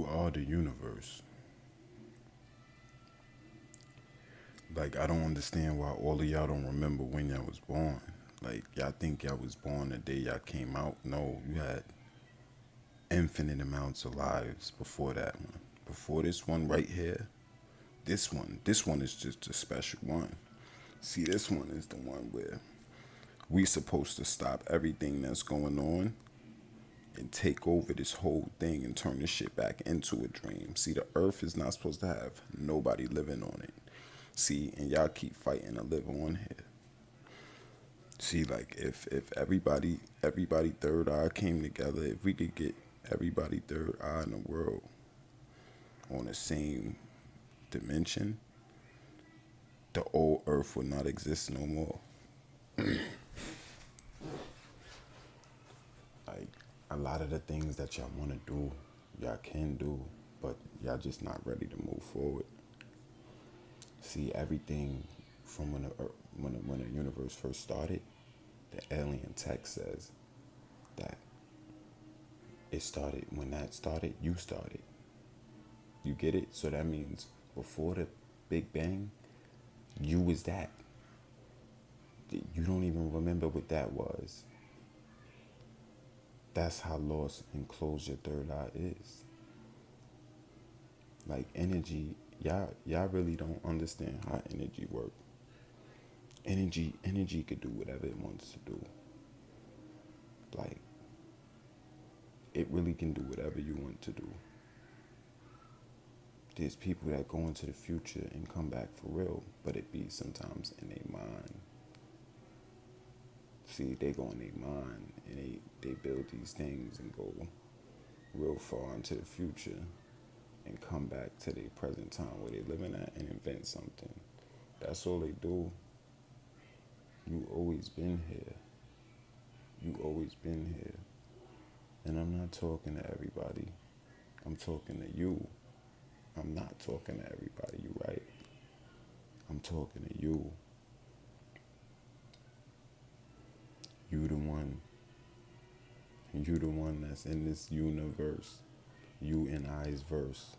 You are the universe. Like, I don't understand why all of y'all don't remember when y'all was born. Like, y'all think y'all was born the day y'all came out. No, you had infinite amounts of lives before that one. Before this one right here, this one is just a special one. See, this one is the one where we supposed to stop everything that's going on and take over this whole thing and turn this shit back into a dream. See, the earth is not supposed to have nobody living on it. See, and y'all keep fighting to live on here. See, like if everybody third eye came together, if we could get everybody third eye in the world on the same dimension, the old earth would not exist no more. Like, a lot of the things that y'all want to do, y'all can do, but y'all just not ready to move forward. See, everything from when the universe first started, the alien text says that it started when that started, you started. You get it? So that means before the Big Bang, you was that. You don't even remember what that was. That's how lost and closed your third eye is. Like, energy, y'all really don't understand how energy works. Energy could do whatever it wants to do. Like, it really can do whatever you want to do. There's people that go into the future and come back for real, but it be sometimes in their mind. See, they go in their mind and they build these things and go real far into the future and come back to their present time where they living at and invent something. That's all they do. You always been here. You always been here. And I'm not talking to everybody. I'm talking to you. I'm not talking to everybody, you right? I'm talking to you. You the one. You the one that's in this universe. You and I's verse.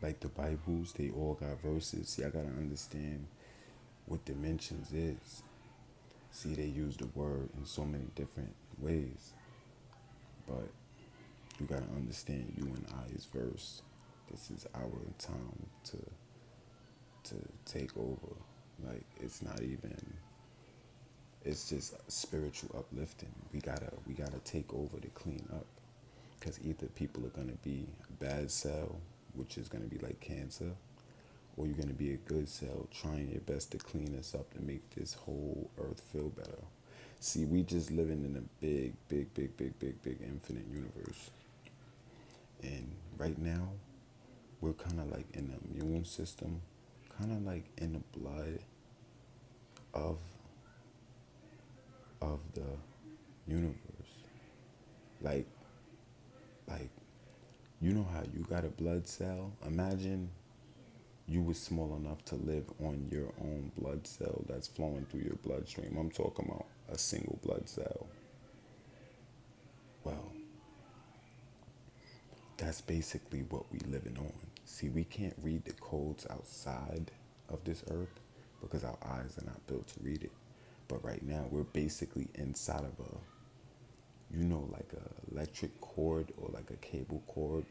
Like the Bibles, they all got verses. Y'all gotta understand what dimensions is. See, they use the word in so many different ways. But you gotta understand you and I's verse. This is our time to take over. Like, it's not even, it's just spiritual uplifting. We gotta take over to clean up. Because either people are gonna be a bad cell, which is gonna be like cancer, or you're gonna be a good cell trying your best to clean us up to make this whole earth feel better. See, we just living in a big infinite universe. And right now, we're kind of like in the immune system, kind of like in the blood of the universe. Like, like, you know how you got a blood cell? Imagine you was small enough to live on your own blood cell that's flowing through your bloodstream. I'm talking about a single blood cell. Well, that's basically what we living on. See, we can't read the codes outside of this earth because our eyes are not built to read it. But right now, we're basically inside of like a electric cord or like a cable cord.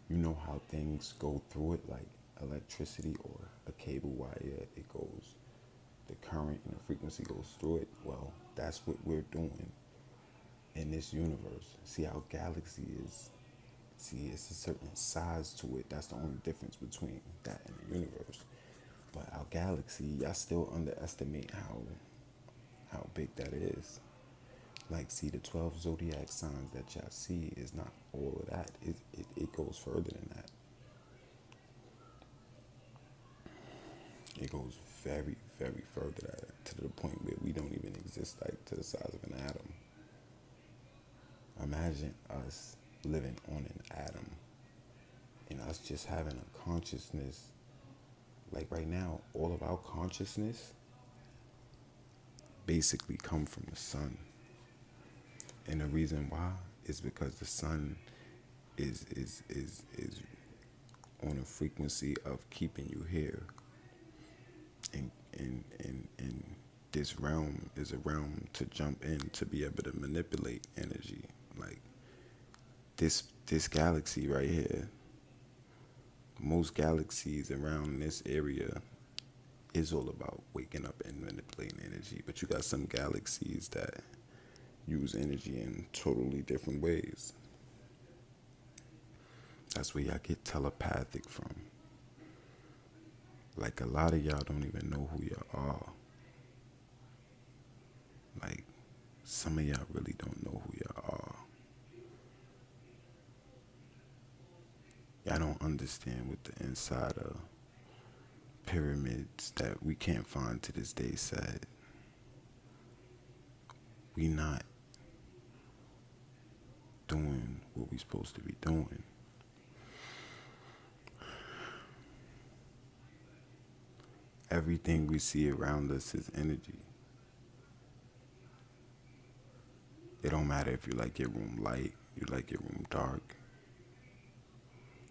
You know how things go through it, like electricity or a cable wire, it goes, the current and the frequency goes through it. Well, that's what we're doing in this universe. See, our galaxy is, see, it's a certain size to it. That's the only difference between that and the universe. But our galaxy, y'all still underestimate how big that is. Like, see, the 12 zodiac signs that y'all see is not all of that. It goes further than that. It goes very further to the point where we don't even exist, like, to the size of an atom. Imagine us living on an atom and us just having a consciousness. Like, right now, all of our consciousness basically come from the sun. And the reason why is because the sun is on a frequency of keeping you here. And this realm is a realm to jump in to be able to manipulate energy. Like this galaxy right here, most galaxies around this area is all about waking up and manipulating energy. But you got some galaxies that use energy in totally different ways. That's where y'all get telepathic from. Like a lot of y'all don't even know who y'all are. Like some of y'all really don't know who y'all are. Y'all don't understand what the inside of pyramids that we can't find to this day said. We not doing what we supposed to be doing. Everything we see around us is energy. It don't matter if you like your room light, you like your room dark.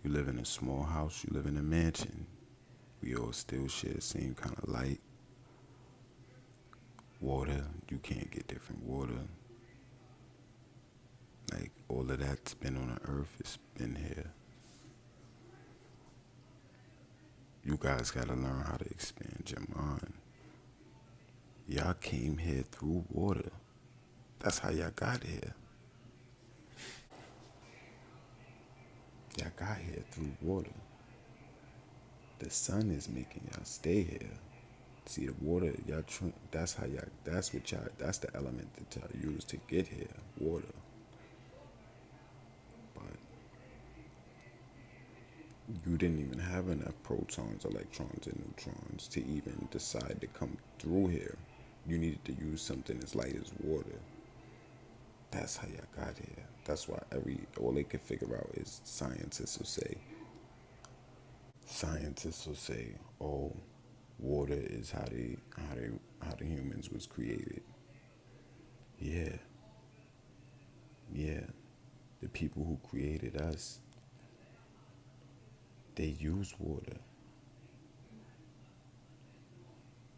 You live in a small house, you live in a mansion. We all still share the same kind of light. Water, you can't get different water. Like all of that's been on the earth, it's been here. You guys gotta learn how to expand your mind. Y'all came here through water. That's how y'all got here. Y'all got here through water. The sun is making y'all stay here. See the water, that's how y'all, that's the element that y'all use to get here, water. But you didn't even have enough protons, electrons, and neutrons to even decide to come through here. You needed to use something as light as water. That's how y'all got here. That's why all they could figure out is scientists will say, oh, water is how the humans was created. Yeah. The people who created us, they use water.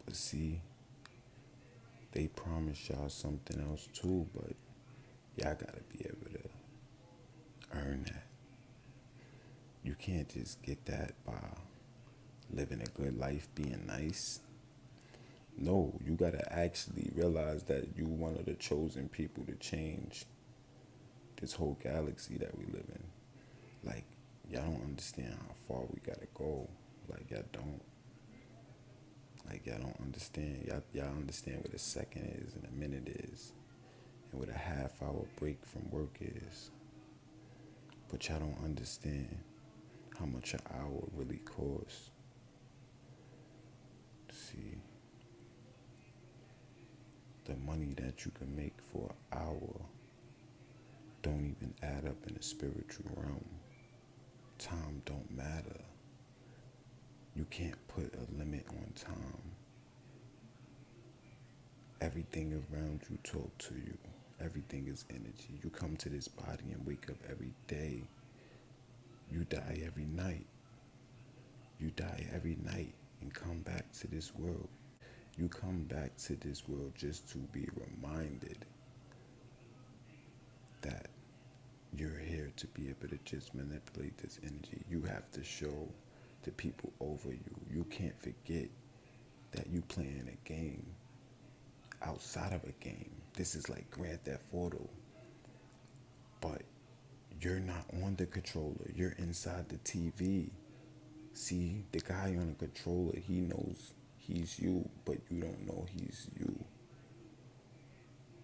But see, they promise y'all something else too, but y'all gotta be able to earn that. You can't just get that by living a good life, being nice. No, you gotta actually realize that you one of the chosen people to change this whole galaxy that we live in. Like, y'all don't understand how far we gotta go. Like, y'all don't. Like, y'all don't understand. Y'all understand what a second is and a minute is, and what a half-hour break from work is. But y'all don't understand how much an hour really costs. See, the money that you can make for an hour don't even add up in the spiritual realm. Time don't matter. You can't put a limit on time. Everything around you talk to you. Everything is energy. You come to this body and wake up every day. You die every night. You die every night and come back to this world. You come back to this world just to be reminded that you're here to be able to just manipulate this energy. You have to show the people over you. You can't forget that you playing a game outside of a game. This is like Grand Theft Auto. But you're not on the controller. You're inside the TV. See, the guy on the controller, he knows he's you, but you don't know he's you.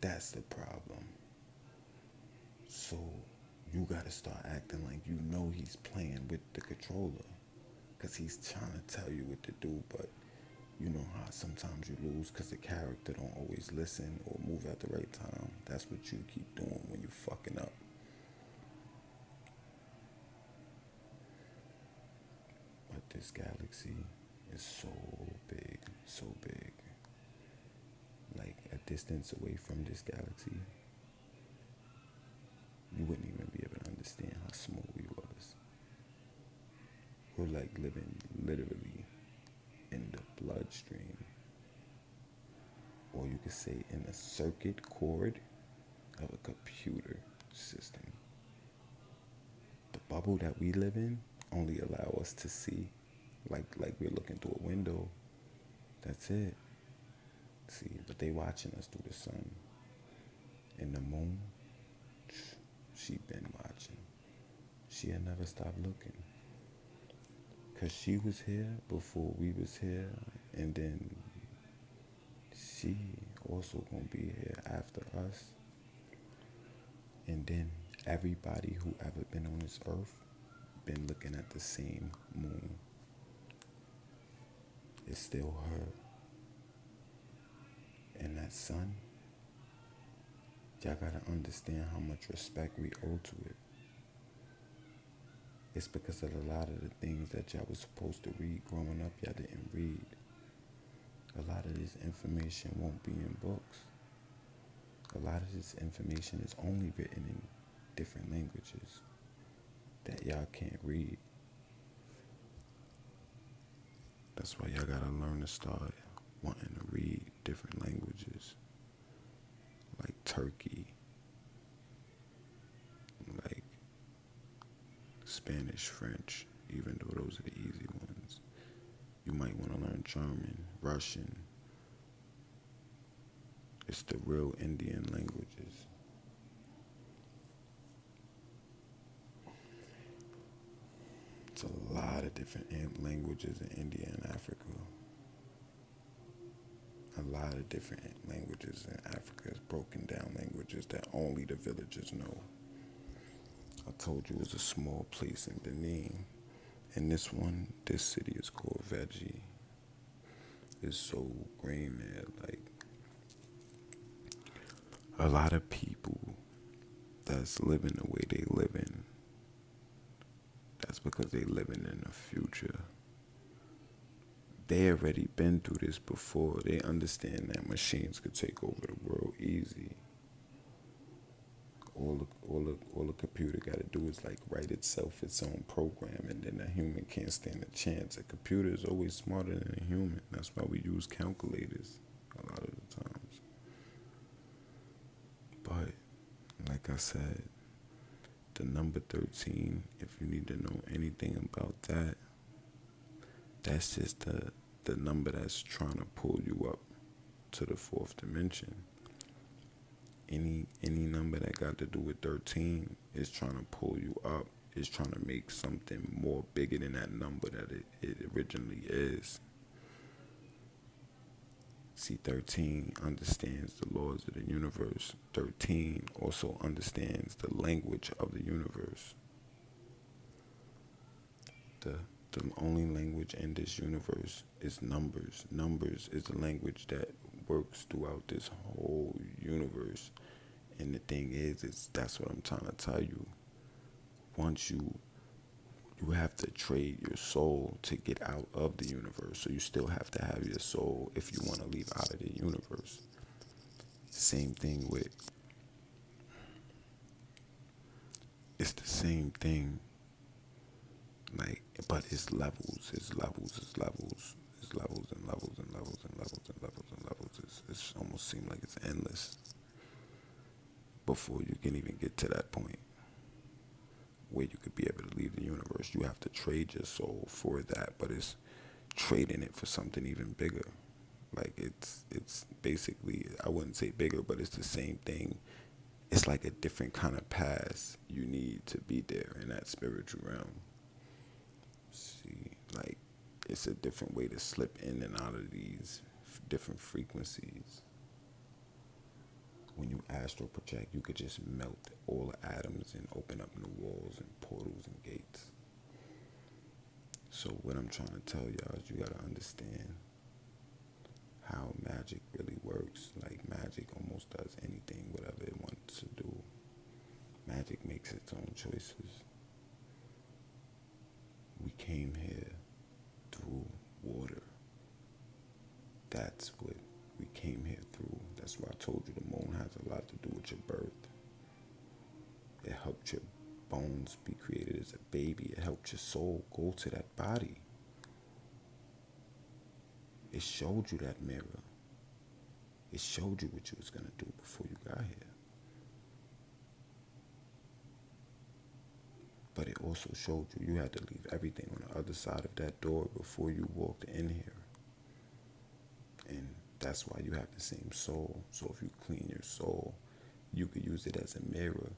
That's the problem. So you gotta start acting like you know he's playing with the controller, because he's trying to tell you what to do, but you know how sometimes you lose because the character don't always listen or move at the right time. That's what you keep doing when you fucking up. But this galaxy is so big, so big. Like a distance away from this galaxy, you wouldn't even be able to understand how small we We're like living literally in the bloodstream, or you could say in the circuit cord of a computer system. The bubble that we live in only allow us to see like we're looking through a window. That's it. See, but they watching us through the sun. And the moon, she been watching. She'll never stop looking. Cause she was here before we was here, and then she also gonna be here after us. And then everybody who ever been on this earth been looking at the same moon. It's still her. And that sun, y'all gotta understand how much respect we owe to it. It's because of a lot of the things that y'all was supposed to read growing up, y'all didn't read. A lot of this information won't be in books. A lot of this information is only written in different languages that y'all can't read. That's why y'all gotta learn to start wanting to read different languages, like Turkey, like Spanish, French, even though those are the easy ones. You might want to learn German, Russian. It's the real Indian languages. It's a lot of different languages in India and Africa. A lot of different languages in Africa is broken down languages that only the villagers know. I told you it was a small place in Benin. And this city is called Veggie. It's so green there. Like, a lot of people that's living the way they living, that's because they living in the future. They already been through this before. They understand that machines could take over the world easy. All the computer got to do is like write itself its own program, and then a human can't stand a chance. A computer is always smarter than a human. That's why we use calculators a lot of the times. But like I said, the number 13, if you need to know anything about that, that's just the number that's trying to pull you up to the fourth dimension. Any number that got to do with 13 is trying to pull you up, is trying to make something more bigger than that number that it originally is. See, 13 understands the laws of the universe. 13 also understands the language of the universe. The only language in this universe is numbers. Numbers is the language that works throughout this whole universe. And the thing is that's what I'm trying to tell you. Once you have to trade your soul to get out of the universe. So you still have to have your soul if you want to leave out of the universe. Same thing with, it's the same thing. Like, but it's levels, it's levels, it's levels, it's levels and levels and levels and levels and levels and levels. It's almost seems like it's endless before you can even get to that point where you could be able to leave the universe. You have to trade your soul for that, but it's trading it for something even bigger. Like, it's basically, I wouldn't say bigger, but it's the same thing. It's like a different kind of path you need to be there in that spiritual realm. See, like, it's a different way to slip in and out of these different frequencies. When you astral project, you could just melt all the atoms and open up new walls and portals and gates. So what I'm trying to tell y'all is you gotta understand how magic really works. Like, magic almost does anything, whatever it wants to do. Magic makes its own choices. We came here through water. That's what we came here through. That's why I told you the moon has a lot to do with your birth. It helped your bones be created as a baby. It helped your soul go to that body. It showed you that mirror. It showed you what you was going to do before you got here. But it also showed you you had to leave everything on the other side of that door before you walked in here. And that's why you have the same soul. So if you clean your soul, you could use it as a mirror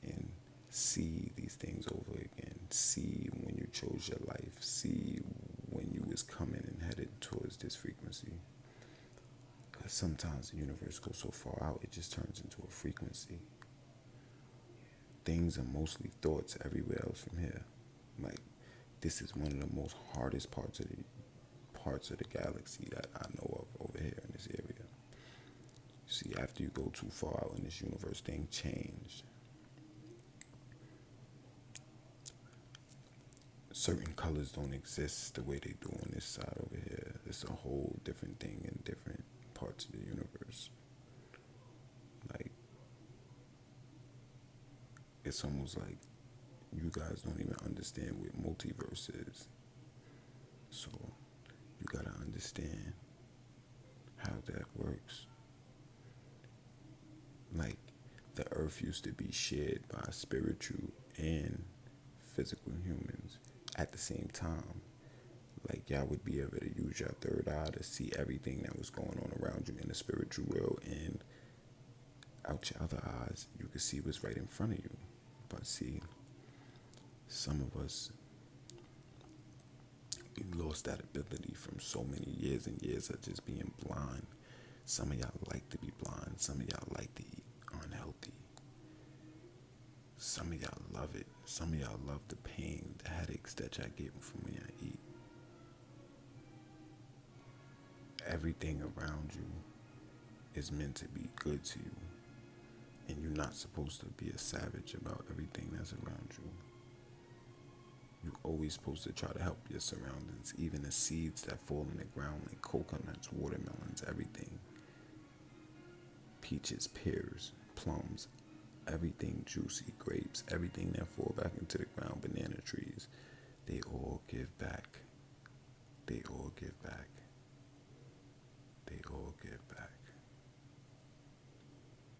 and see these things over again. See when you chose your life. See when you was coming and headed towards this frequency. Because sometimes the universe goes so far out, it just turns into a frequency. Things are mostly thoughts everywhere else from here. Like, this is one of the most hardest parts of the galaxy that I know of over here in this area. See, after you go too far out in this universe, things change. Certain colors don't exist the way they do on this side over here. It's a whole different thing in different parts of the universe. Like, it's almost like you guys don't even understand what multiverse is. So you gotta understand how that works. Like, the earth used to be shared by spiritual and physical humans at the same time. Like, y'all would be able to use your third eye to see everything that was going on around you in the spiritual world, and out your other eyes, you could see what's right in front of you. But see, some of us, we lost that ability from so many years and years of just being blind. Some of y'all like to be blind. Some of y'all like to eat unhealthy. Some of y'all love it. Some of y'all love the pain, the headaches that y'all get from when y'all eat. Everything around you is meant to be good to you. And you're not supposed to be a savage about everything that's around you. You're always supposed to try to help your surroundings, even the seeds that fall in the ground, like coconuts, watermelons, everything. Peaches, pears, plums, everything juicy, grapes, everything that fall back into the ground, banana trees, they all give back. They all give back.